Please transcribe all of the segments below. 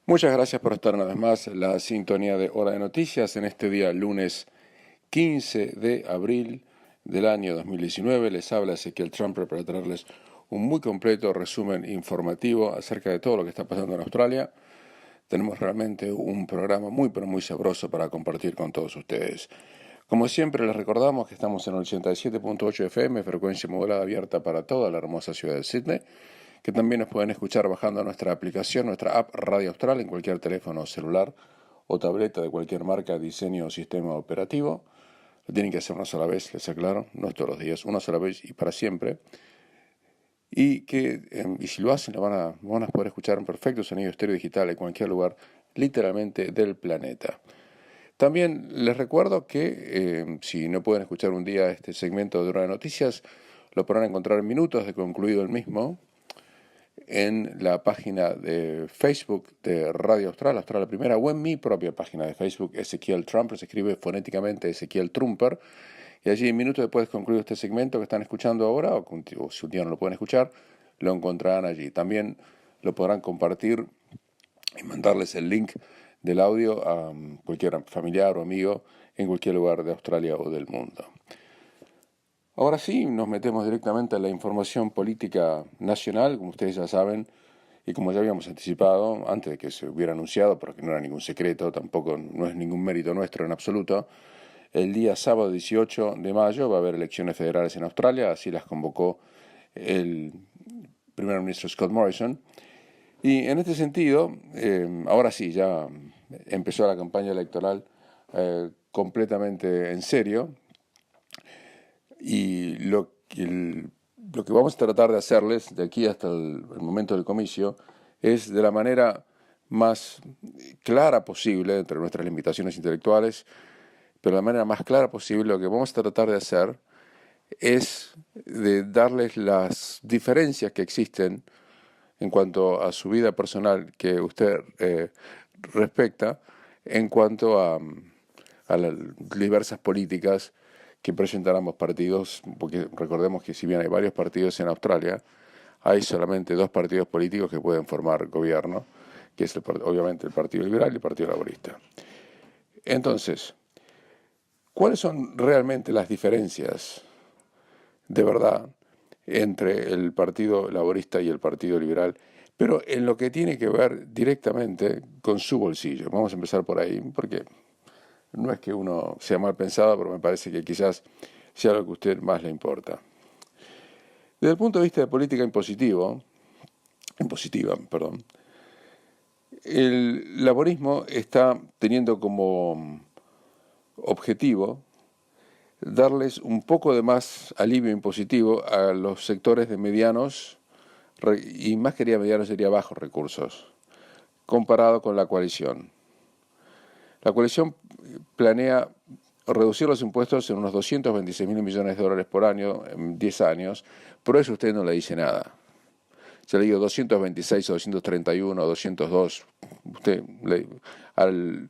Muchas gracias por estar una vez más en la sintonía de Hora de Noticias en este día lunes 15 de abril del año 2019. Les habla Ezequiel Trumper para traerles un muy completo resumen informativo acerca de todo lo que está pasando en Australia. Tenemos realmente un programa muy pero muy sabroso para compartir con todos ustedes. Como siempre les recordamos que estamos en el 87.8 FM, frecuencia modulada abierta para toda la hermosa ciudad de Sydney, que también nos pueden escuchar bajando nuestra aplicación, nuestra app Radio Austral en cualquier teléfono celular o tableta de cualquier marca, diseño o sistema operativo. Lo tienen que hacer una sola vez, les aclaro, no es todos los días, una sola vez y para siempre. Y si lo hacen, van a poder escuchar un perfecto sonido estéreo digital en cualquier lugar, literalmente del planeta. También les recuerdo que si no pueden escuchar un día este segmento de Hora de Noticias, lo podrán encontrar en minutos de concluido el mismo en la página de Facebook de Radio Austral, Austral la Primera, o en mi propia página de Facebook, Ezequiel Trumper, se escribe fonéticamente Ezequiel Trumper, y allí en minutos después de concluir este segmento que están escuchando ahora, o si un día no lo pueden escuchar, lo encontrarán allí. También lo podrán compartir y mandarles el link del audio a cualquier familiar o amigo en cualquier lugar de Australia o del mundo. Ahora sí, nos metemos directamente a la información política nacional, como ustedes ya saben, y como ya habíamos anticipado, antes de que se hubiera anunciado, porque no era ningún secreto, tampoco no es ningún mérito nuestro en absoluto, el día sábado 18 de mayo va a haber elecciones federales en Australia, así las convocó el primer ministro Scott Morrison. Y en este sentido, ahora sí, ya empezó la campaña electoral completamente en serio. Y lo que vamos a tratar de hacerles de aquí hasta el momento del comicio es de la manera más clara posible, entre nuestras limitaciones intelectuales, pero de la manera más clara posible, lo que vamos a tratar de hacer es de darles las diferencias que existen en cuanto a su vida personal que usted respecta en cuanto a las diversas políticas que presentan ambos partidos, porque recordemos que si bien hay varios partidos en Australia, hay solamente dos partidos políticos que pueden formar gobierno, que es obviamente el Partido Liberal y el Partido Laborista. Entonces, ¿cuáles son realmente las diferencias de verdad entre el Partido Laborista y el Partido Liberal, pero en lo que tiene que ver directamente con su bolsillo? Vamos a empezar por ahí, porque no es que uno sea mal pensado, pero me parece que quizás sea lo que a usted más le importa. Desde el punto de vista de política impositiva, el laborismo está teniendo como objetivo darles un poco de más alivio impositivo a los sectores de medianos, y más que medianos sería bajos recursos, comparado con la coalición. La coalición planea reducir los impuestos en unos 226 mil millones de dólares por año en 10 años, por eso usted no le dice nada. Se le digo 226 o 231 o 202, al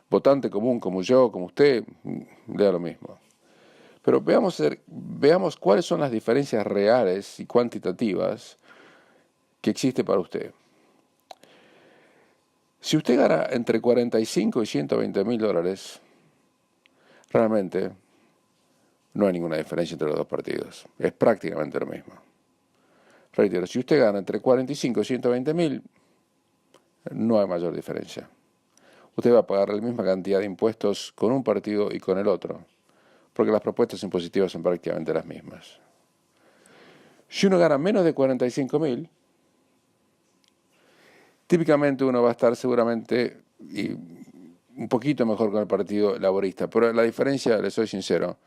votante común como yo, como usted, le da lo mismo. Pero veamos cuáles son las diferencias reales y cuantitativas que existe para usted. Si usted gana entre 45 y 120 mil dólares, realmente no hay ninguna diferencia entre los dos partidos. Es prácticamente lo mismo. Reitero, si usted gana entre 45 y 120 mil, no hay mayor diferencia. Usted va a pagar la misma cantidad de impuestos con un partido y con el otro, porque las propuestas impositivas son prácticamente las mismas. Si uno gana menos de 45 mil, típicamente uno va a estar seguramente un poquito mejor con el Partido Laborista, pero la diferencia, le soy sincero,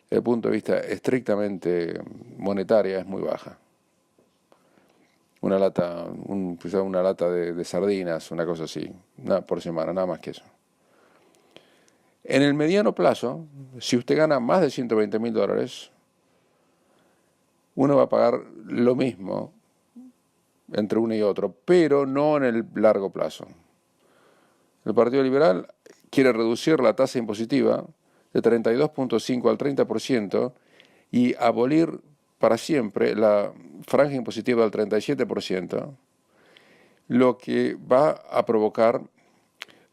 desde el punto de vista estrictamente monetaria es muy baja. Una lata de sardinas, una cosa así, por semana, nada más que eso. En el mediano plazo, si usted gana más de 120 mil dólares, uno va a pagar lo mismo entre uno y otro, pero no en el largo plazo. El Partido Liberal quiere reducir la tasa impositiva de 32.5 al 30% y abolir para siempre la franja impositiva del 37%, lo que va a provocar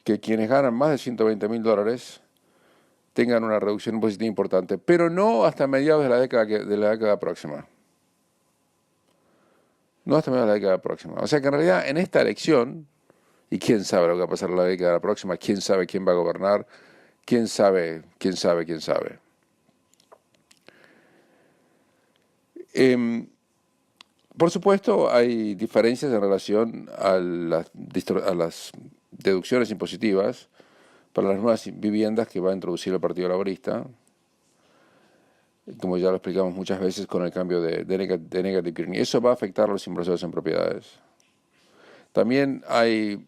que quienes ganan más de $120,000 tengan una reducción impositiva importante, pero no hasta mediados de la década próxima. No hasta mediados de la década próxima. O sea que en realidad en esta elección, y quién sabe lo que va a pasar en la década próxima, quién sabe quién va a gobernar, quién sabe, quién sabe, quién sabe. Por supuesto, hay diferencias en relación a las deducciones impositivas para las nuevas viviendas que va a introducir el Partido Laborista, como ya lo explicamos muchas veces con el cambio de negative gearing. Eso va a afectar a los inversores en propiedades. También hay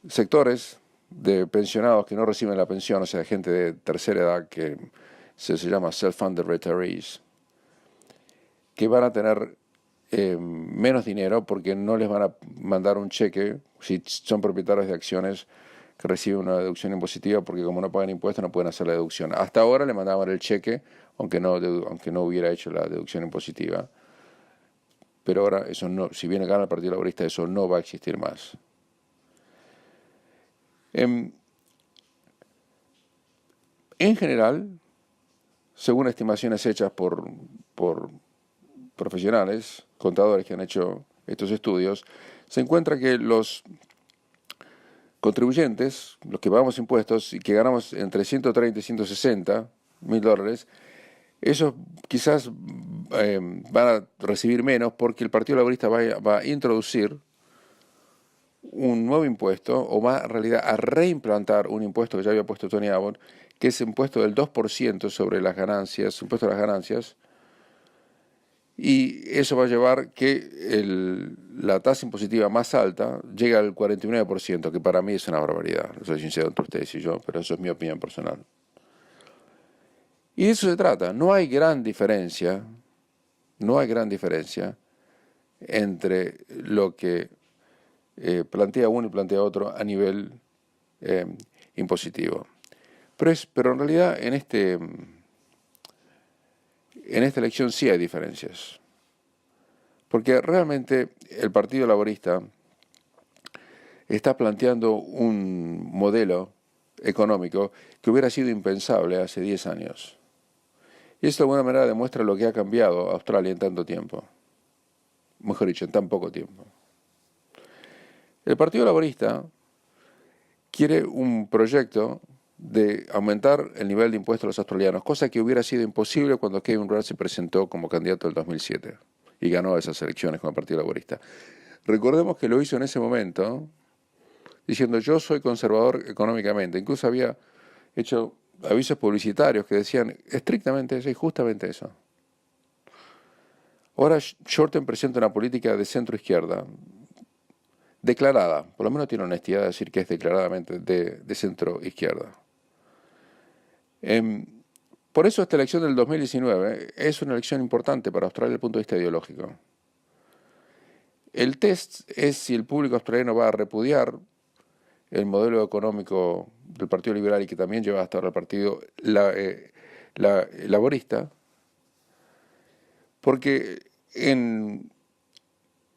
sectores de pensionados que no reciben la pensión, o sea, gente de tercera edad que se llama self-funded retirees, que van a tener menos dinero porque no les van a mandar un cheque si son propietarios de acciones que reciben una deducción impositiva, porque como no pagan impuestos no pueden hacer la deducción. Hasta ahora le mandaban el cheque aunque no hubiera hecho la deducción impositiva, pero ahora eso no, si bien gana el Partido Laborista, eso no va a existir más. En general, según estimaciones hechas por profesionales, contadores que han hecho estos estudios, se encuentra que los contribuyentes, los que pagamos impuestos y que ganamos entre 130 y 160 mil dólares, esos quizás van a recibir menos porque el Partido Laborista va a introducir un nuevo impuesto, o va en realidad a reimplantar un impuesto que ya había puesto Tony Abbott, que es el impuesto del 2% sobre las ganancias, impuesto a las ganancias, y eso va a llevar que la tasa impositiva más alta llegue al 49%, que para mí es una barbaridad, soy sincero entre ustedes y yo, pero eso es mi opinión personal. Y de eso se trata, no hay gran diferencia entre lo que plantea uno y plantea otro a nivel impositivo. Pero en realidad en esta elección sí hay diferencias, porque realmente el Partido Laborista está planteando un modelo económico que hubiera sido impensable hace 10 años. Y esto de alguna manera demuestra lo que ha cambiado Australia en tanto tiempo, mejor dicho, en tan poco tiempo. El Partido Laborista quiere un proyecto de aumentar el nivel de impuestos a los australianos, cosa que hubiera sido imposible cuando Kevin Rudd se presentó como candidato en el 2007 y ganó esas elecciones con el Partido Laborista. Recordemos que lo hizo en ese momento diciendo yo soy conservador económicamente, incluso había hecho avisos publicitarios que decían estrictamente eso y justamente eso. Ahora Shorten presenta una política de centro-izquierda, declarada, por lo menos tiene honestidad de decir que es declaradamente de centro-izquierda. Por eso esta elección del 2019 es una elección importante para Australia desde el punto de vista ideológico. El test es si el público australiano va a repudiar el modelo económico del Partido Liberal y que también lleva hasta ahora el Partido Laborista, porque en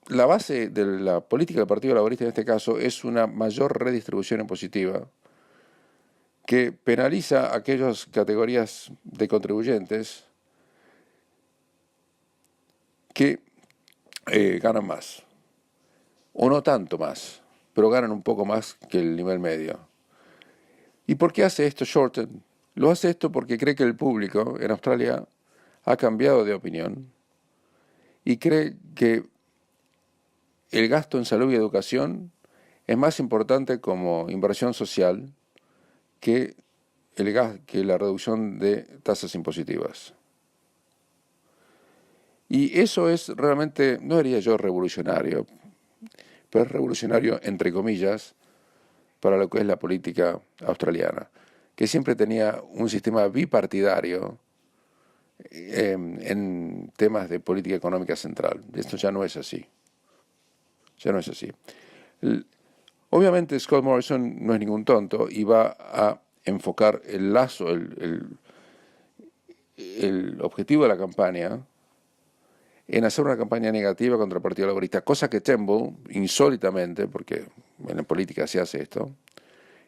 la base de la política del Partido Laborista en este caso es una mayor redistribución impositiva que penaliza a aquellas categorías de contribuyentes que ganan más, o no tanto más, pero ganan un poco más que el nivel medio. ¿Y por qué hace esto Shorten? Lo hace esto porque cree que el público en Australia ha cambiado de opinión y cree que el gasto en salud y educación es más importante como inversión social que la reducción de tasas impositivas. Y eso es realmente, no diría yo revolucionario, pero es revolucionario entre comillas para lo que es la política australiana, que siempre tenía un sistema bipartidario en temas de política económica central. Esto ya no es así. Ya no es así. Obviamente Scott Morrison no es ningún tonto y va a enfocar el objetivo de la campaña en hacer una campaña negativa contra el Partido Laborista, cosa que Turnbull, insólitamente, porque en la política se hace esto,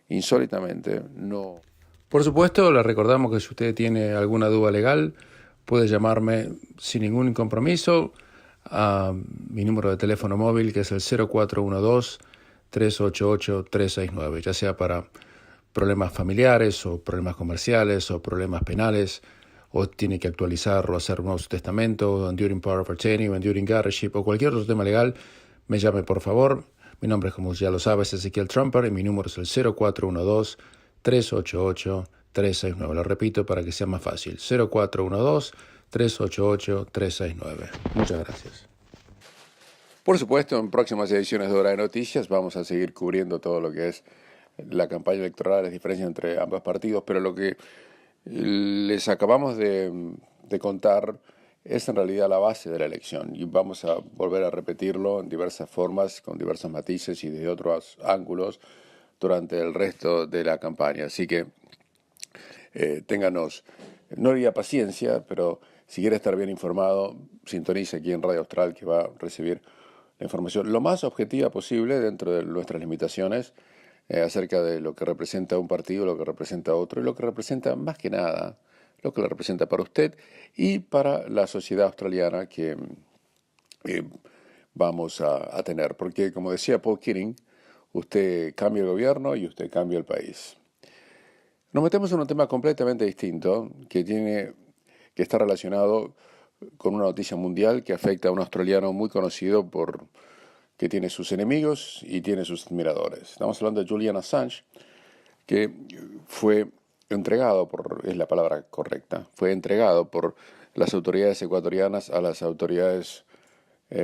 insólitamente no. Por supuesto, le recordamos que si usted tiene alguna duda legal, puede llamarme sin ningún compromiso a mi número de teléfono móvil, que es el 0412-388-369, ya sea para problemas familiares o problemas comerciales o problemas penales, o tiene que actualizar o hacer un nuevo testamento, enduring power of attorney o enduring guardianship o cualquier otro tema legal, me llame por favor. Mi nombre, como ya lo sabes, es Ezequiel Trumper y mi número es el 0412-388-369. Lo repito para que sea más fácil, 0412-388-369. Muchas gracias. Por supuesto, en próximas ediciones de Hora de Noticias vamos a seguir cubriendo todo lo que es la campaña electoral, las diferencias entre ambos partidos, pero lo que les acabamos de contar es en realidad la base de la elección y vamos a volver a repetirlo en diversas formas, con diversos matices y desde otros ángulos durante el resto de la campaña. Así que ténganos, no diría paciencia, pero si quiere estar bien informado, sintonice aquí en Radio Austral, que va a recibir la información lo más objetiva posible dentro de nuestras limitaciones acerca de lo que representa un partido, lo que representa otro y lo que representa más que nada, lo que le representa para usted y para la sociedad australiana que vamos a tener. Porque como decía Paul Keating, usted cambia el gobierno y usted cambia el país. Nos metemos en un tema completamente distinto que está relacionado con una noticia mundial que afecta a un australiano muy conocido que tiene sus enemigos y tiene sus admiradores. Estamos hablando de Julian Assange, que fue entregado es la palabra correcta, fue entregado por las autoridades ecuatorianas a las autoridades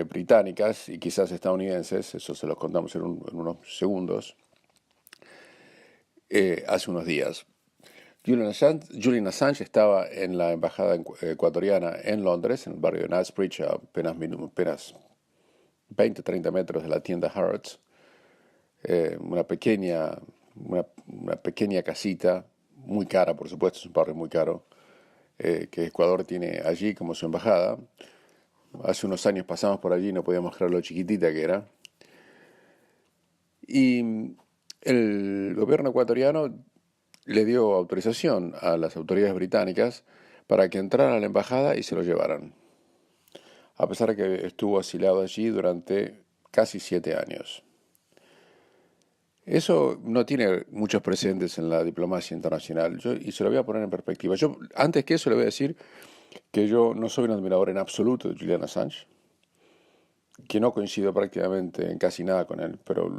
británicas y quizás estadounidenses, eso se los contamos en unos segundos, hace unos días. Julian Assange estaba en la embajada ecuatoriana en Londres, en el barrio de Knightsbridge, a apenas 20-30 metros de la tienda Harrods, una pequeña casita, muy cara, por supuesto, es un barrio muy caro, que Ecuador tiene allí como su embajada. Hace unos años pasamos por allí y no podíamos creer lo chiquitita que era. Y el gobierno ecuatoriano le dio autorización a las autoridades británicas para que entraran a la embajada y se lo llevaran, a pesar de que estuvo asilado allí durante casi 7 años. Eso no tiene muchos precedentes en la diplomacia internacional, y se lo voy a poner en perspectiva. Antes que eso, le voy a decir que yo no soy un admirador en absoluto de Julian Assange, que no coincido prácticamente en casi nada con él, pero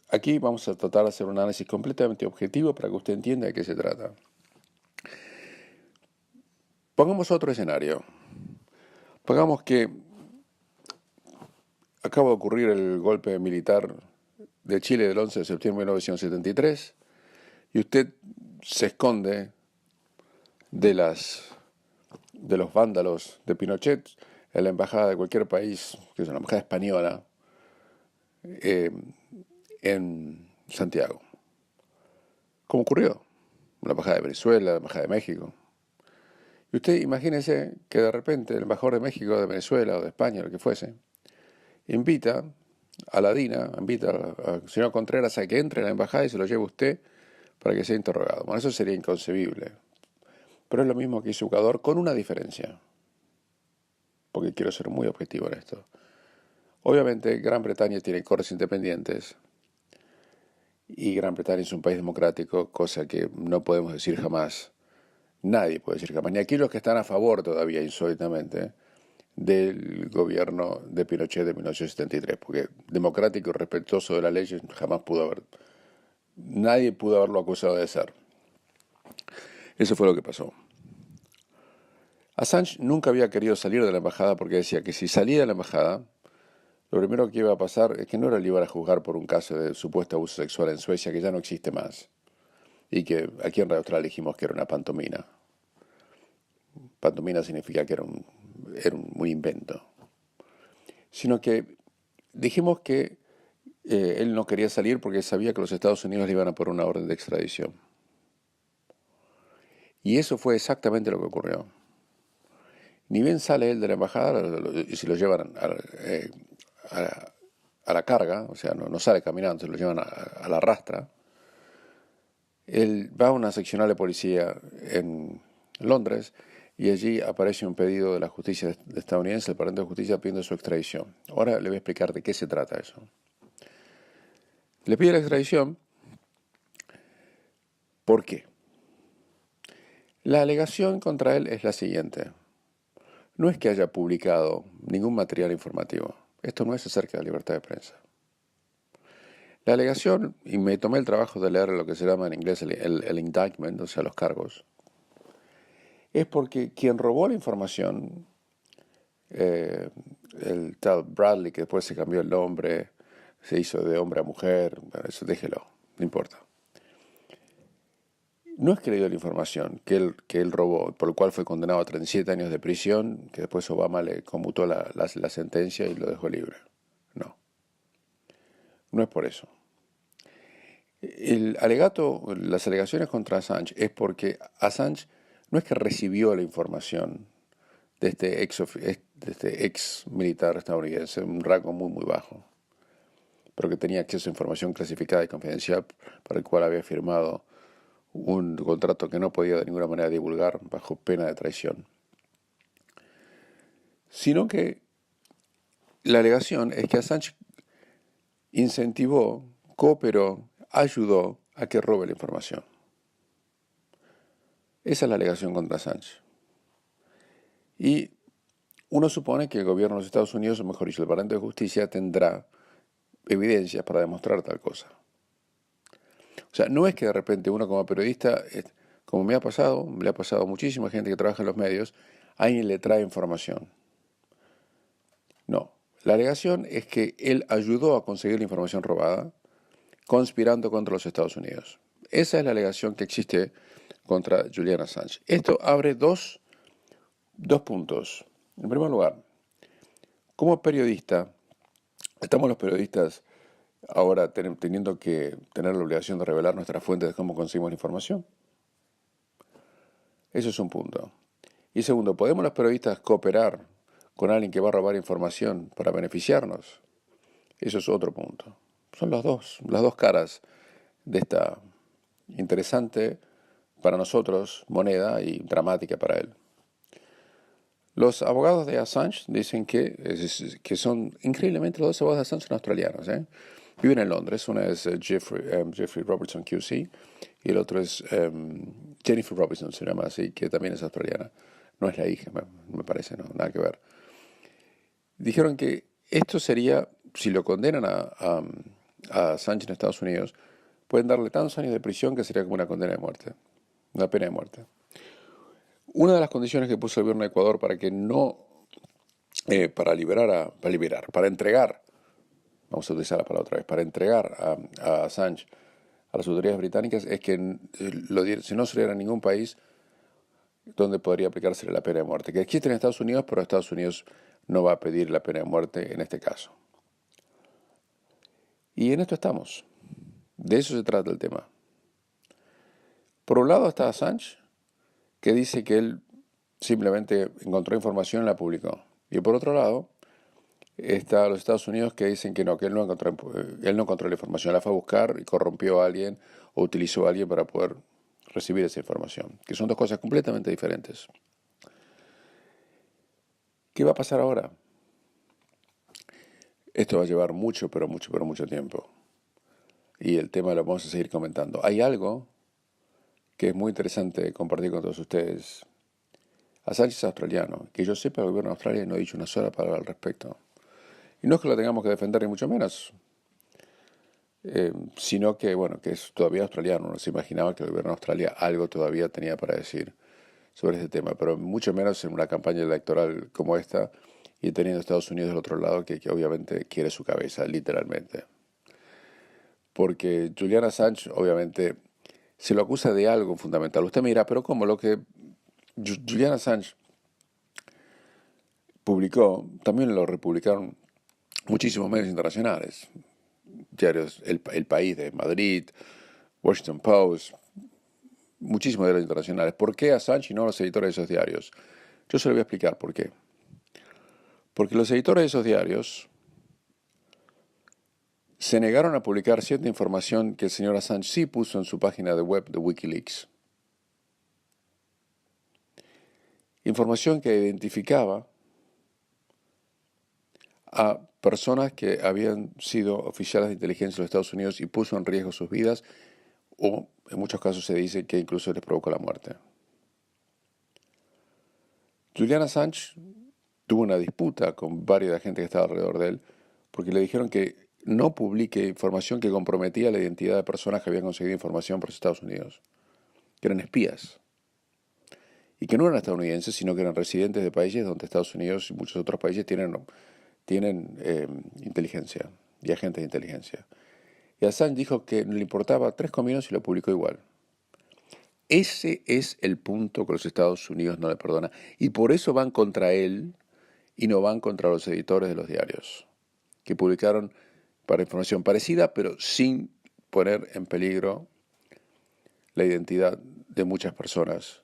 aquí vamos a tratar de hacer un análisis completamente objetivo para que usted entienda de qué se trata. Pongamos otro escenario. Pongamos que acaba de ocurrir el golpe militar de Chile del 11 de septiembre de 1973 y usted se esconde de los vándalos de Pinochet en la embajada de cualquier país, que es una embajada española, en Santiago. ¿Cómo ocurrió? La embajada de Venezuela, la embajada de México. Y usted imagínese que de repente el embajador de México, de Venezuela o de España, lo que fuese, invita a la DINA, invita al señor Contreras a que entre a la embajada y se lo lleve usted para que sea interrogado. Bueno, eso sería inconcebible. Pero es lo mismo que hizo Ecuador, con una diferencia. Porque quiero ser muy objetivo en esto. Obviamente, Gran Bretaña tiene cortes independientes y Gran Bretaña es un país democrático, cosa que no podemos decir jamás. Nadie puede decir jamás, ni aquellos que están a favor todavía, insólitamente, del gobierno de Pinochet de 1973, porque democrático y respetuoso de la ley jamás nadie pudo haberlo acusado de ser. Eso fue lo que pasó. Assange nunca había querido salir de la embajada porque decía que si salía de la embajada, lo primero que iba a pasar es que no le iban a juzgar por un caso de supuesto abuso sexual en Suecia, que ya no existe más, y que aquí en Radio Austral dijimos que era una pantomima. Pantomima significa que era un muy invento. Sino que dijimos que él no quería salir porque sabía que los Estados Unidos le iban a poner una orden de extradición. Y eso fue exactamente lo que ocurrió. Ni bien sale él de la embajada y se lo llevan a- a la carga, o sea, no sale caminando, se lo llevan a la rastra. Él va a una seccional de policía en Londres y allí aparece un pedido de la justicia estadounidense, el Departamento de Justicia, pidiendo su extradición. Ahora le voy a explicar de qué se trata eso. Le pide la extradición, ¿por qué? La alegación contra él es la siguiente. No es que haya publicado ningún material informativo. Esto no es acerca de la libertad de prensa. La alegación, y me tomé el trabajo de leer lo que se llama en inglés el indictment, o sea, los cargos, es porque quien robó la información, eh, el tal Bradley, que después se cambió el nombre, se hizo de hombre a mujer, bueno, eso déjelo, no importa. No es que le dio la información que él robó, por lo cual fue condenado a 37 años de prisión, que después Obama le conmutó la sentencia y lo dejó libre. No, no es por eso. El alegato, las alegaciones contra Assange es porque Assange no es que recibió la información de este ex militar estadounidense, un rango muy, muy bajo, pero que tenía acceso a información clasificada y confidencial para el cual había firmado un contrato que no podía de ninguna manera divulgar bajo pena de traición. Sino que la alegación es que Assange incentivó, cooperó, ayudó a que robe la información. Esa es la alegación contra Assange. Y uno supone que el gobierno de los Estados Unidos, o mejor dicho, el Departamento de Justicia, tendrá evidencias para demostrar tal cosa. O sea, no es que de repente uno como periodista, como me ha pasado, le ha pasado a muchísima gente que trabaja en los medios, alguien le trae información. No, la alegación es que él ayudó a conseguir la información robada, conspirando contra los Estados Unidos. Esa es la alegación que existe contra Julian Assange. Esto abre dos puntos. En primer lugar, como periodista, estamos los periodistas ahora teniendo que tener la obligación de revelar nuestras fuentes de cómo conseguimos la información. Eso es un punto. Y segundo, ¿podemos los periodistas cooperar con alguien que va a robar información para beneficiarnos? Eso es otro punto. Son las dos caras de esta interesante para nosotros moneda y dramática para él. Los abogados de Assange dicen que son, increíblemente, los dos abogados de Assange son australianos. Viven en Londres. Una es Jeffrey Robertson QC y el otro es Jennifer Robinson, se llama así, que también es australiana. No es la hija, me parece, no, nada que ver. Dijeron que esto sería, si lo condenan a Assange en Estados Unidos, pueden darle tantos años de prisión que sería como una condena de muerte, una pena de muerte. Una de las condiciones que puso el gobierno de Ecuador para que no, para entregar, vamos a utilizar la palabra otra vez, para entregar a Assange a las autoridades británicas es que si no se le diera a ningún país donde podría aplicársele la pena de muerte, que existe en Estados Unidos, pero Estados Unidos no va a pedir la pena de muerte en este caso. Y en esto estamos. De eso se trata el tema. Por un lado está Assange, que dice que él simplemente encontró información y la publicó. Y por otro lado está los Estados Unidos que dicen que no, que él no encontró la información, la fue a buscar y corrompió a alguien o utilizó a alguien para poder recibir esa información, que son dos cosas completamente diferentes. ¿Qué va a pasar ahora? Esto va a llevar mucho, pero mucho tiempo. Y el tema lo vamos a seguir comentando. Hay algo que es muy interesante compartir con todos ustedes. Assange es australiano. Que yo sepa, el gobierno de Australia no ha dicho una sola palabra al respecto. Y no es que lo tengamos que defender, ni mucho menos. Sino que, bueno, que es todavía australiano. No se imaginaba que el gobierno de Australia algo todavía tenía para decir sobre este tema. Pero mucho menos en una campaña electoral como esta y teniendo a Estados Unidos del otro lado que obviamente quiere su cabeza, literalmente. Porque Julian Assange, obviamente, se lo acusa de algo fundamental. Usted me dirá, pero ¿cómo? Lo que Julian Assange publicó, también lo republicaron muchísimos medios internacionales. Diarios, el País de Madrid, Washington Post, muchísimos diarios internacionales. ¿Por qué Assange y no los editores de esos diarios? Yo se lo voy a explicar por qué. Porque los editores de esos diarios se negaron a publicar cierta información que el señor Assange sí puso en su página de web de Wikileaks. Información que identificaba a personas que habían sido oficiales de inteligencia de los Estados Unidos y puso en riesgo sus vidas, o en muchos casos se dice que incluso les provocó la muerte. Julian Assange tuvo una disputa con varios de la gente que estaba alrededor de él, porque le dijeron que no publique información que comprometía la identidad de personas que habían conseguido información por los Estados Unidos, que eran espías, y que no eran estadounidenses, sino que eran residentes de países donde Estados Unidos y muchos otros países tienen inteligencia y agentes de inteligencia. Y Assange dijo que no le importaba 3 cominos y lo publicó igual. Ese es el punto que los Estados Unidos no le perdona. Y por eso van contra él y no van contra los editores de los diarios, que publicaron para información parecida, pero sin poner en peligro la identidad de muchas personas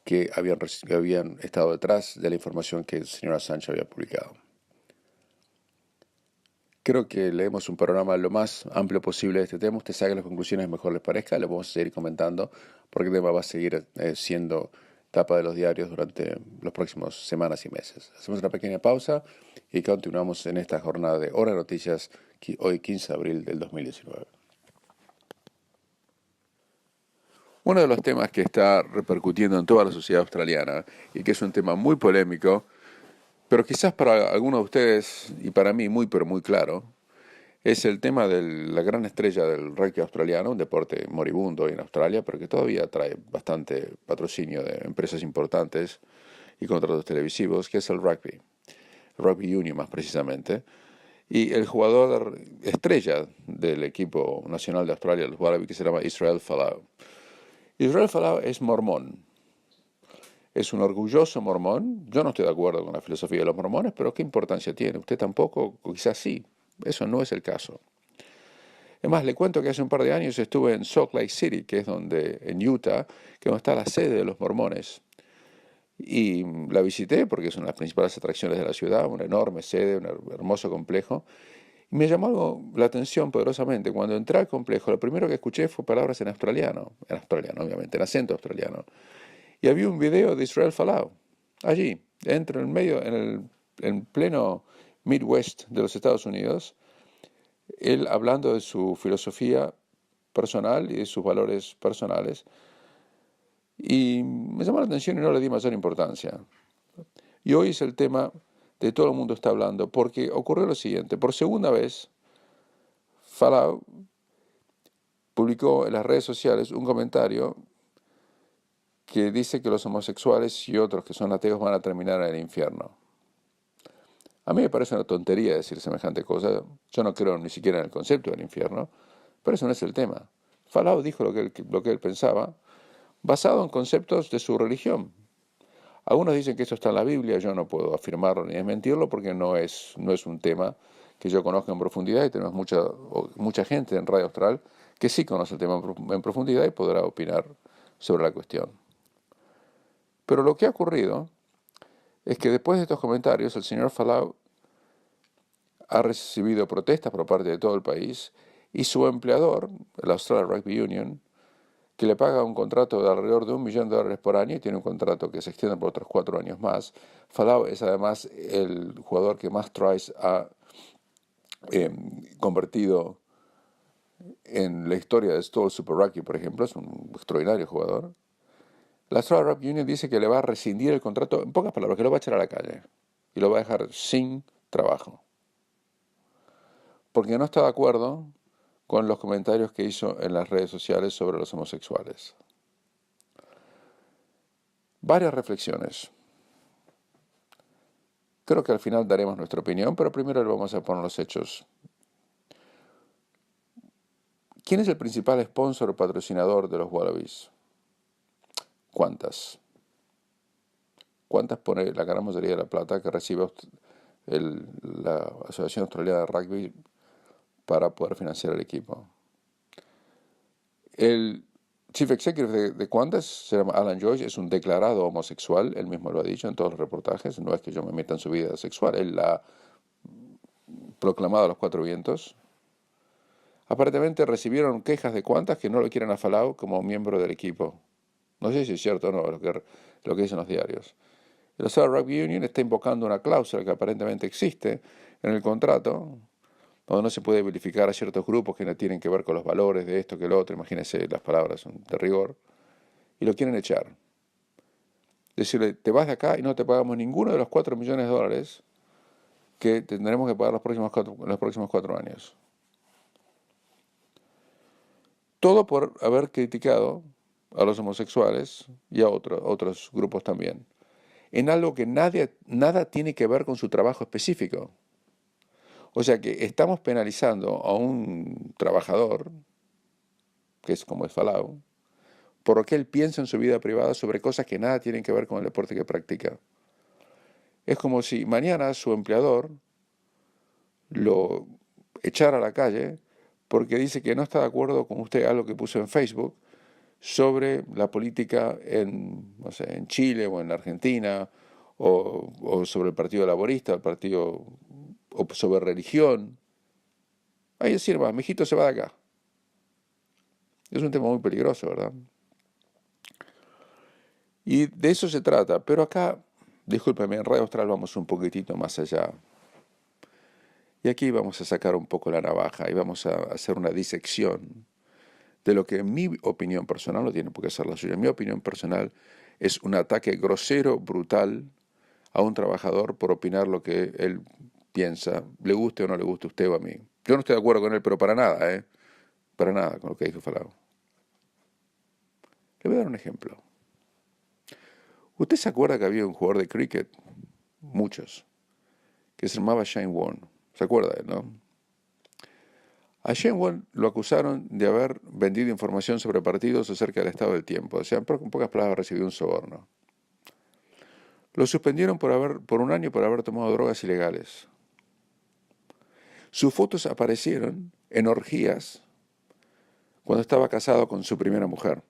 que habían estado detrás de la información que el señor Assange había publicado. Creo que leemos un panorama lo más amplio posible de este tema. Usted saque las conclusiones que mejor les parezca. Les vamos a seguir comentando porque el tema va a seguir siendo tapa de los diarios durante las próximas semanas y meses. Hacemos una pequeña pausa y continuamos en esta jornada de Hora de Noticias, hoy 15 de abril del 2019. Uno de los temas que está repercutiendo en toda la sociedad australiana y que es un tema muy polémico, pero quizás para algunos de ustedes y para mí muy pero muy claro, es el tema de la gran estrella del rugby australiano, un deporte moribundo hoy en Australia, pero que todavía trae bastante patrocinio de empresas importantes y contratos televisivos, que es el rugby union más precisamente. Y el jugador estrella del equipo nacional de Australia, los Wallabies, que se llama Israel Folau. Israel Folau es mormón. Es un orgulloso mormón. Yo no estoy de acuerdo con la filosofía de los mormones, pero ¿qué importancia tiene? Usted tampoco, o quizás sí. Eso no es el caso. Es más, le cuento que hace un par de años estuve en Salt Lake City, que es en Utah, que es donde está la sede de los mormones. Y la visité porque es una de las principales atracciones de la ciudad, una enorme sede, un hermoso complejo. Y me llamó la atención poderosamente. Cuando entré al complejo, lo primero que escuché fue palabras en australiano, obviamente, en acento australiano. Y había un video de Israel Folau, allí, dentro, en pleno Midwest de los Estados Unidos, él hablando de su filosofía personal y de sus valores personales. Y me llamó la atención y no le di mayor importancia. Y hoy es el tema de todo el mundo está hablando, porque ocurrió lo siguiente. Por segunda vez, Folau publicó en las redes sociales un comentario que dice que los homosexuales y otros que son ateos van a terminar en el infierno. A mí me parece una tontería decir semejante cosa. Yo no creo ni siquiera en el concepto del infierno, pero eso no es el tema. Folau dijo lo que él pensaba, basado en conceptos de su religión. Algunos dicen que esto está en la Biblia, yo no puedo afirmarlo ni desmentirlo porque no es un tema que yo conozca en profundidad y tenemos mucha gente en Radio Austral que sí conoce el tema en profundidad y podrá opinar sobre la cuestión. Pero lo que ha ocurrido es que después de estos comentarios el señor Folau ha recibido protestas por parte de todo el país y su empleador, el Australian Rugby Union, que le paga un contrato de alrededor de $1 millón por año y tiene un contrato que se extiende por otros 4 años más. Folau es además el jugador que más tries ha convertido en la historia de Stoll Super Rugby, por ejemplo. Es un extraordinario jugador. La Australian Rugby Union dice que le va a rescindir el contrato, en pocas palabras, que lo va a echar a la calle y lo va a dejar sin trabajo, porque no está de acuerdo con los comentarios que hizo en las redes sociales sobre los homosexuales. Varias reflexiones. Creo que al final daremos nuestra opinión, pero primero le vamos a poner los hechos. ¿Quién es el principal sponsor o patrocinador de los Wallabies? ¿Cuántas? ¿Cuántas pone la gran mayoría de la plata que recibe la Asociación Australiana de Rugby para poder financiar el equipo? El Chief Executive de Qantas se llama Alan Joyce, es un declarado homosexual, él mismo lo ha dicho en todos los reportajes, no es que yo me meta en su vida sexual, él la ha proclamado a los cuatro vientos. Aparentemente recibieron quejas de Qantas que no lo quieren a Falau como miembro del equipo. No sé si es cierto o no lo que dicen los diarios. El Australian Rugby Union está invocando una cláusula que aparentemente existe en el contrato, donde no se puede verificar a ciertos grupos que no tienen que ver con los valores de esto que lo otro. Imagínense, las palabras son de rigor. Y lo quieren echar. Decirle, te vas de acá y no te pagamos ninguno de los 4 millones de dólares que tendremos que pagar los próximos 4 años. Todo por haber criticado a los homosexuales y a otros grupos también, en algo que nada tiene que ver con su trabajo específico. O sea que estamos penalizando a un trabajador, que es como es Falau, por lo que él piensa en su vida privada sobre cosas que nada tienen que ver con el deporte que practica. Es como si mañana su empleador lo echara a la calle porque dice que no está de acuerdo con usted algo que puso en Facebook sobre la política no sé, en Chile o en Argentina, o sobre el Partido Laborista, o sobre religión. Ahí decir, va, mijito se va de acá. Es un tema muy peligroso, ¿verdad? Y de eso se trata. Pero acá, discúlpeme, en Radio Austral vamos un poquitito más allá. Y aquí vamos a sacar un poco la navaja y vamos a hacer una disección de lo que en mi opinión personal, no tiene por qué ser la suya, en mi opinión personal es un ataque grosero, brutal a un trabajador por opinar lo que él piensa, le guste o no le guste a usted o a mí. Yo no estoy de acuerdo con él, pero para nada, para nada con lo que dijo Falau. Le voy a dar un ejemplo. ¿Usted se acuerda que había un jugador de cricket, muchos, que se llamaba Shane Warne? ¿Se acuerda de él, no? A Shane Warne lo acusaron de haber vendido información sobre partidos acerca del estado del tiempo. O sea, en pocas palabras, recibió un soborno. Lo suspendieron por un año por haber tomado drogas ilegales. Sus fotos aparecieron en orgías cuando estaba casado con su primera mujer.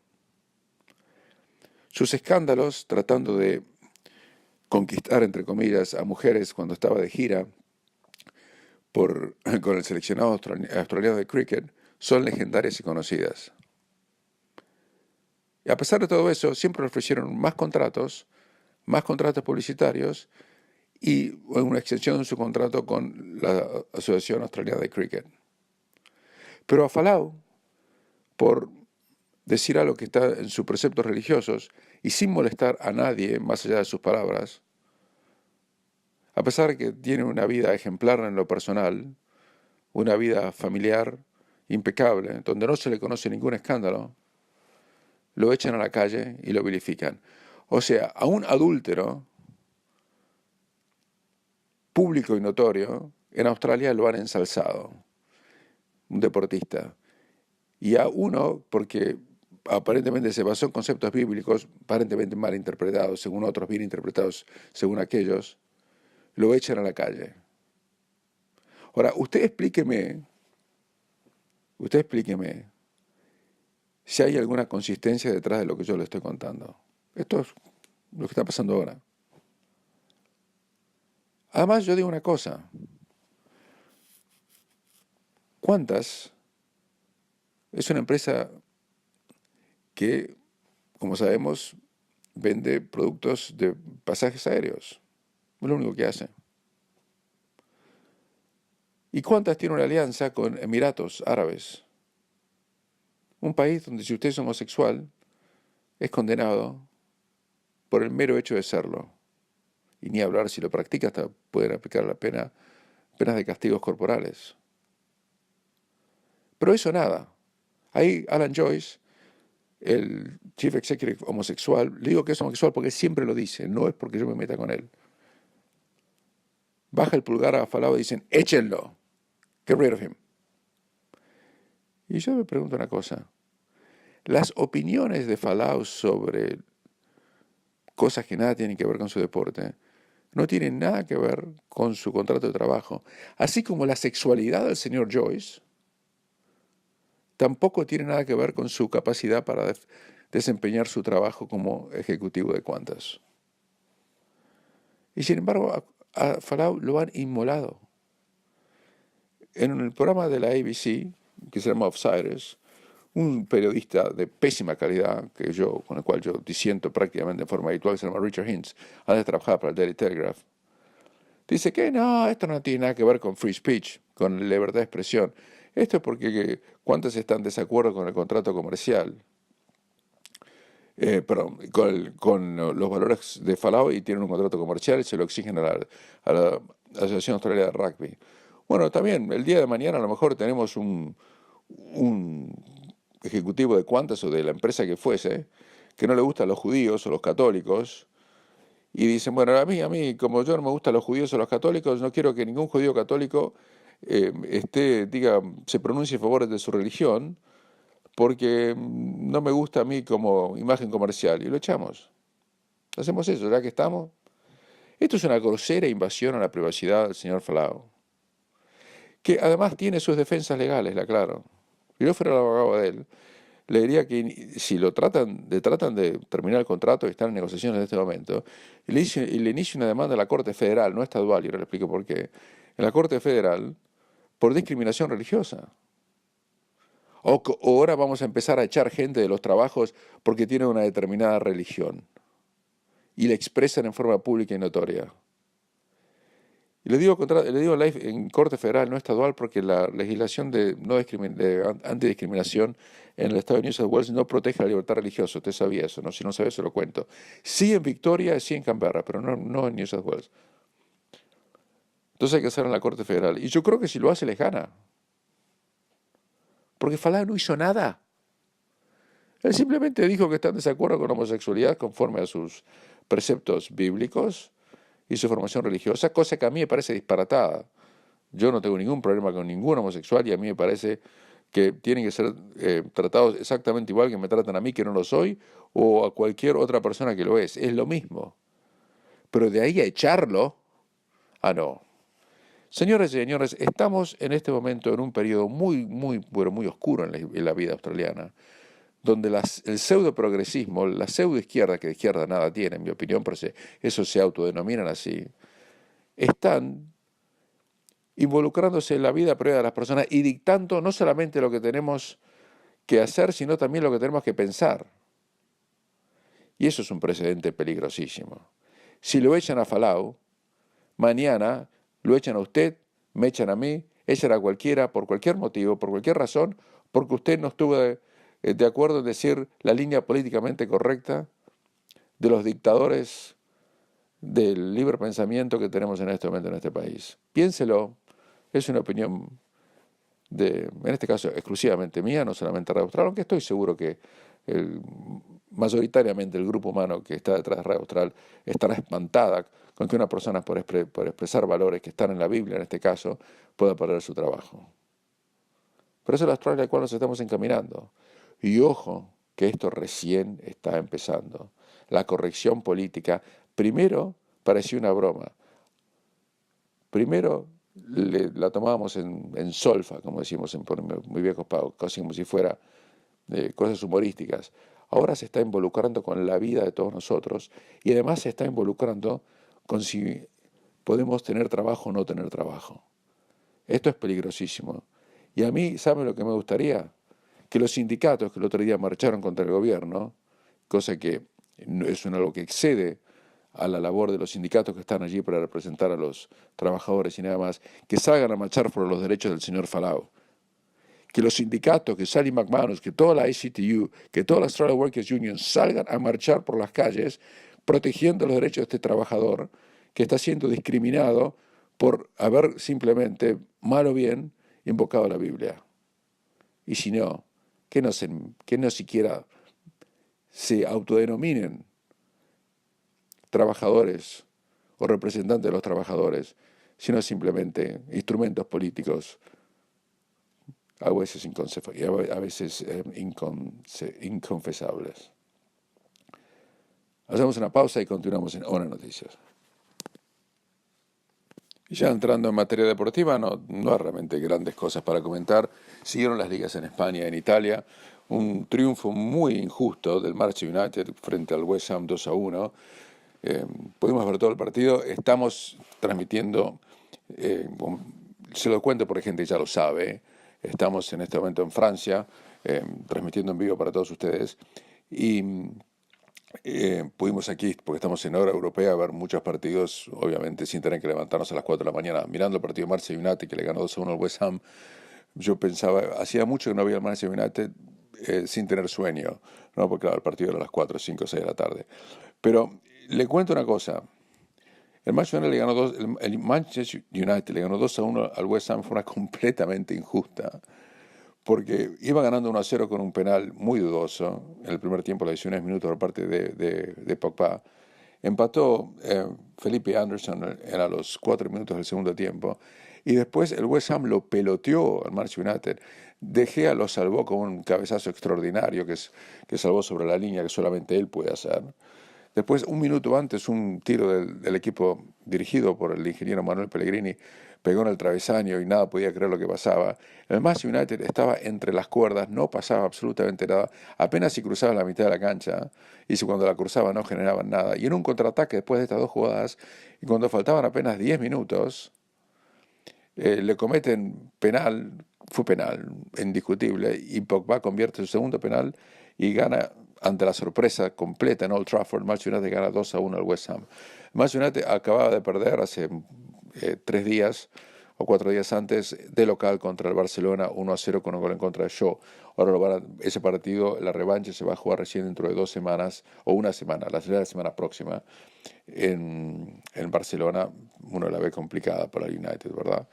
Sus escándalos tratando de conquistar, entre comillas, a mujeres cuando estaba de gira con el seleccionado australiano de cricket son legendarias y conocidas. Y a pesar de todo eso, siempre le ofrecieron más contratos publicitarios y una extensión de su contrato con la Asociación Australiana de Cricket. Pero a Falau, por decir algo que está en sus preceptos religiosos y sin molestar a nadie más allá de sus palabras, a pesar de que tiene una vida ejemplar en lo personal, una vida familiar impecable, donde no se le conoce ningún escándalo, lo echan a la calle y lo vilifican. O sea, a un adúltero público y notorio, en Australia lo han ensalzado, un deportista. Y a uno, porque aparentemente se basó en conceptos bíblicos, aparentemente mal interpretados, según otros bien interpretados, según aquellos, lo echan a la calle. Ahora, usted explíqueme si hay alguna consistencia detrás de lo que yo le estoy contando. Esto es lo que está pasando ahora. Además, yo digo una cosa. Qantas es una empresa que, como sabemos, vende productos de pasajes aéreos. Es lo único que hace. Y Qantas tiene una alianza con Emiratos Árabes, un país donde si usted es homosexual es condenado por el mero hecho de serlo. Y ni hablar si lo practica, hasta pueden aplicar penas de castigos corporales. Pero eso nada. Ahí Alan Joyce, el Chief Executive homosexual, le digo que es homosexual porque siempre lo dice, no es porque yo me meta con él. Baja el pulgar a Falau y dicen, échenlo, get rid of him. Y yo me pregunto una cosa, las opiniones de Falau sobre cosas que nada tienen que ver con su deporte, no tienen nada que ver con su contrato de trabajo, así como la sexualidad del señor Joyce tampoco tiene nada que ver con su capacidad para desempeñar su trabajo como ejecutivo de Qantas. Y sin embargo, a Falau lo han inmolado. En el programa de la ABC, que se llama Outsiders, un periodista de pésima calidad, con el cual yo disiento prácticamente en forma habitual, que se llama Richard Hintz, antes de trabajar para el Daily Telegraph, dice que no, esto no tiene nada que ver con free speech, con la libertad de expresión. Esto es porque Qantas está en desacuerdo con el contrato comercial, perdón, con los valores de Falau, y tienen un contrato comercial y se lo exigen a la Asociación Australiana de Rugby. Bueno, también el día de mañana a lo mejor tenemos un ejecutivo de Qantas o de la empresa que fuese, que no le gustan los judíos o los católicos, y dicen, bueno, a mí, como yo no me gustan los judíos o los católicos, no quiero que ningún judío católico se pronuncie a favor de su religión, porque no me gusta a mí como imagen comercial, y lo echamos. Hacemos eso, ya que estamos. Esto es una grosera invasión a la privacidad del señor Falau, que además tiene sus defensas legales, la aclaro. Si yo fuera el abogado de él, le diría que si tratan de terminar el contrato y están en negociaciones en este momento, y le inicia una demanda a la Corte Federal, no estadual, y ahora le explico por qué, en la Corte Federal, por discriminación religiosa. O ahora vamos a empezar a echar gente de los trabajos porque tienen una determinada religión y la expresan en forma pública y notoria. Y le digo en Corte Federal, no estadual, porque la legislación de antidiscriminación en el estado de New South Wales no protege la libertad religiosa. Usted sabía eso, ¿no? Si no sabe, se lo cuento. Sí en Victoria, sí en Canberra, pero no en New South Wales. Entonces hay que hacerlo en la Corte Federal. Y yo creo que si lo hace, les gana. Porque Falau no hizo nada. Él simplemente dijo que está en desacuerdo con la homosexualidad conforme a sus preceptos bíblicos y su formación religiosa, cosa que a mí me parece disparatada. Yo no tengo ningún problema con ningún homosexual y a mí me parece que tienen que ser tratados exactamente igual que me tratan a mí, que no lo soy, o a cualquier otra persona que lo es. Es lo mismo. Pero de ahí a echarlo, no. Señores y señores, estamos en este momento en un periodo muy oscuro en la vida australiana, donde el pseudo progresismo, la pseudo izquierda, que de izquierda nada tiene, en mi opinión, pero eso se autodenominan así, están involucrándose en la vida privada de las personas y dictando no solamente lo que tenemos que hacer, sino también lo que tenemos que pensar. Y eso es un precedente peligrosísimo. Si lo echan a Falau, mañana lo echan a usted, me echan a mí, echan a cualquiera por cualquier motivo, por cualquier razón, porque usted no estuvo de acuerdo en decir la línea políticamente correcta de los dictadores del libre pensamiento que tenemos en este momento en este país. Piénselo, es una opinión en este caso exclusivamente mía, no solamente Radio Austral, aunque estoy seguro que mayoritariamente el grupo humano que está detrás de Radio Austral estará espantada con que una persona por expresar valores que están en la Biblia, en este caso, pueda perder su trabajo. Pero eso es la Australia al cual nos estamos encaminando. Y ojo, que esto recién está empezando. La corrección política, primero parecía una broma. Primero la tomábamos en solfa, como decimos por muy viejos pagos, casi como si fuera cosas humorísticas. Ahora se está involucrando con la vida de todos nosotros y además se está involucrando con si podemos tener trabajo o no tener trabajo. Esto es peligrosísimo. Y a mí, ¿saben lo que me gustaría? Que los sindicatos que el otro día marcharon contra el gobierno, cosa que es algo que excede a la labor de los sindicatos que están allí para representar a los trabajadores y nada más, que salgan a marchar por los derechos del señor Falau. Que los sindicatos, que Sally McManus, que toda la ACTU, que toda la Australian Workers Union salgan a marchar por las calles protegiendo los derechos de este trabajador que está siendo discriminado por haber simplemente, mal o bien, invocado la Biblia. Y si no, que no siquiera se autodenominen trabajadores o representantes de los trabajadores, sino simplemente instrumentos políticos a veces inconfesables. Hacemos una pausa y continuamos en Hora Noticias. Ya entrando en materia deportiva, no hay realmente grandes cosas para comentar. Siguieron las ligas en España y en Italia. Un triunfo muy injusto del Manchester United frente al West Ham 2-1. Eh, Pudimos ver todo el partido. Estamos transmitiendo, se lo cuento porque gente ya lo sabe. Estamos en este momento en Francia, transmitiendo en vivo para todos ustedes. Y pudimos aquí, porque estamos en hora europea, ver muchos partidos, obviamente sin tener que levantarnos a las 4 de la mañana. Mirando el partido de Manchester United, que le ganó 2-1 al West Ham, yo pensaba, hacía mucho que no había el Manchester United sin tener sueño, ¿no? Porque claro, el partido era a las 4, 5, 6 de la tarde. Pero le cuento una cosa, el Manchester United le ganó 2-1 al West Ham, fue una completamente injusta porque iba ganando 1-0 con un penal muy dudoso en el primer tiempo, a los 19 minutos por parte de Pogba. Empató Felipe Anderson a los 4 minutos del segundo tiempo. Y después el West Ham lo peloteó al Manchester United. De Gea lo salvó con un cabezazo extraordinario que salvó sobre la línea que solamente él puede hacer. Después, un minuto antes, un tiro del equipo dirigido por el ingeniero Manuel Pellegrini pegó en el travesaño y nada podía creer lo que pasaba. El Manchester United estaba entre las cuerdas, no pasaba absolutamente nada, apenas si cruzaba la mitad de la cancha, y si cuando la cruzaba no generaban nada. Y en un contraataque después de estas dos jugadas, y cuando faltaban apenas 10 minutos, le cometen penal, fue penal, indiscutible, y Pogba convierte su segundo penal y gana ante la sorpresa completa en Old Trafford. Manchester United gana 2-1 al West Ham. Manchester United acababa de perder hace 3 días o 4 días antes de local contra el Barcelona 1-0 con un gol en contra de Shaw. Ahora ese partido, la revancha se va a jugar recién dentro de 2 semanas o una semana, la semana próxima en Barcelona. Uno la ve complicada para el United, ¿verdad?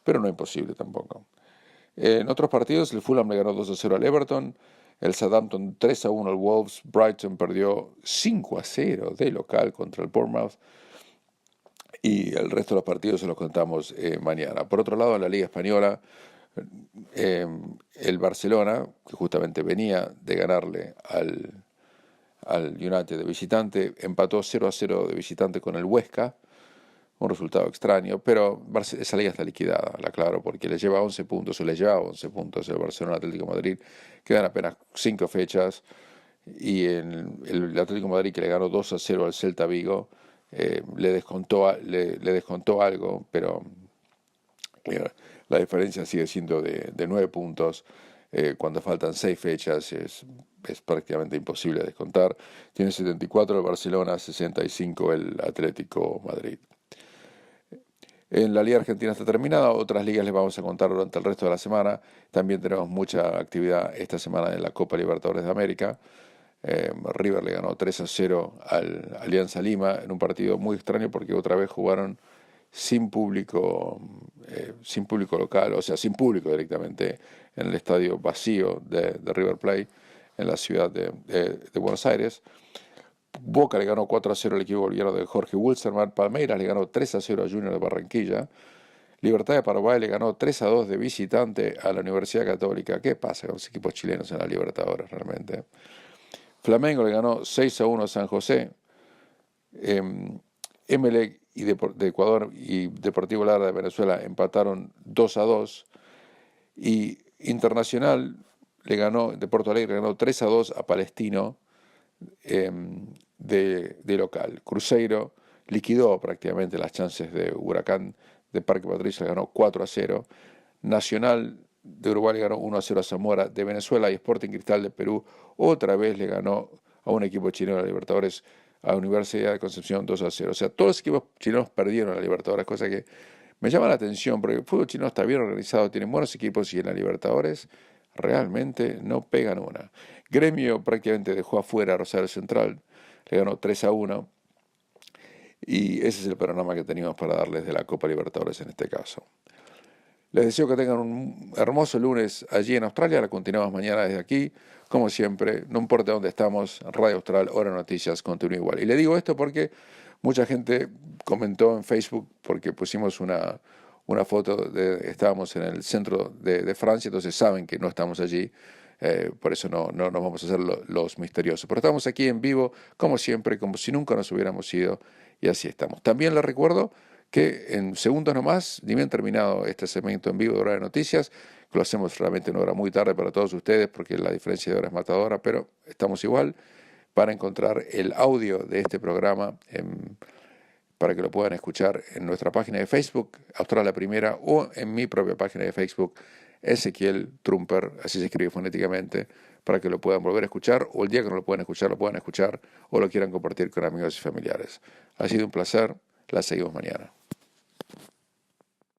Pero no imposible tampoco. En otros partidos, el Fulham le ganó 2-0 al Everton, el Southampton 3-1 al Wolves, Brighton perdió 5-0 de local contra el Bournemouth, y el resto de los partidos se los contamos mañana. Por otro lado, en la Liga Española, eh, el Barcelona, que justamente venía de ganarle al United de visitante, empató 0-0 de visitante con el Huesca, un resultado extraño, pero esa liga está liquidada, la aclaro, porque le lleva 11 puntos, o le llevaba 11 puntos el Barcelona Atlético de Madrid, quedan apenas 5 fechas, y el Atlético de Madrid, que le ganó 2-0 al Celta Vigo, le descontó algo, pero la diferencia sigue siendo de 9 puntos. Cuando faltan 6 fechas es prácticamente imposible descontar. Tiene 74 el Barcelona, 65 el Atlético Madrid. En la Liga Argentina está terminada, otras ligas les vamos a contar durante el resto de la semana. También tenemos mucha actividad esta semana en la Copa Libertadores de América. River le ganó 3-0 al Alianza Lima en un partido muy extraño porque otra vez jugaron sin público local, o sea, sin público directamente en el estadio vacío de River Plate en la ciudad de Buenos Aires. Boca le ganó 4-0 al equipo boliviano de Jorge Wilstermann. Palmeiras le ganó 3-0 a Junior de Barranquilla. Libertad de Paraguay le ganó 3-2 de visitante a la Universidad Católica. ¿Qué pasa con los equipos chilenos en la Libertadores realmente? Flamengo le ganó 6-1 a San José. Emelec de Ecuador y Deportivo Lara de Venezuela empataron 2-2. Y Internacional de Porto Alegre le ganó 3-2 a Palestino de local. Cruzeiro liquidó prácticamente las chances de Huracán de Parque Patricio, le ganó 4-0. Nacional de Uruguay le ganó 1-0 a Zamora de Venezuela, y Sporting Cristal de Perú otra vez le ganó a un equipo chileno de la Libertadores, a la Universidad de Concepción 2-0. O sea, todos los equipos chilenos perdieron la Libertadores, cosa que me llama la atención, porque el fútbol chileno está bien organizado, tiene buenos equipos, y en la Libertadores realmente no pegan una. Gremio prácticamente dejó afuera a Rosario Central, le ganó 3-1, y ese es el panorama que teníamos para darles de la Copa Libertadores en este caso. Les deseo que tengan un hermoso lunes allí en Australia. La continuamos mañana desde aquí. Como siempre, no importa dónde estamos, Radio Austral, Hora Noticias, continúa igual. Y le digo esto porque mucha gente comentó en Facebook, porque pusimos una foto, estábamos en el centro de Francia, entonces saben que no estamos allí. Por eso no nos vamos a hacer los misteriosos. Pero estamos aquí en vivo, como siempre, como si nunca nos hubiéramos ido, y así estamos. También les recuerdo que en segundos nomás, ni bien terminado este segmento en vivo de Hora de Noticias, que lo hacemos realmente en una hora muy tarde para todos ustedes porque la diferencia de hora es matadora, pero estamos igual, para encontrar el audio de este programa para que lo puedan escuchar en nuestra página de Facebook, Australia Primera, o en mi propia página de Facebook, Ezequiel Trumper, así se escribe fonéticamente, para que lo puedan volver a escuchar, o el día que no lo puedan escuchar, o lo quieran compartir con amigos y familiares. Ha sido un placer, la seguimos mañana.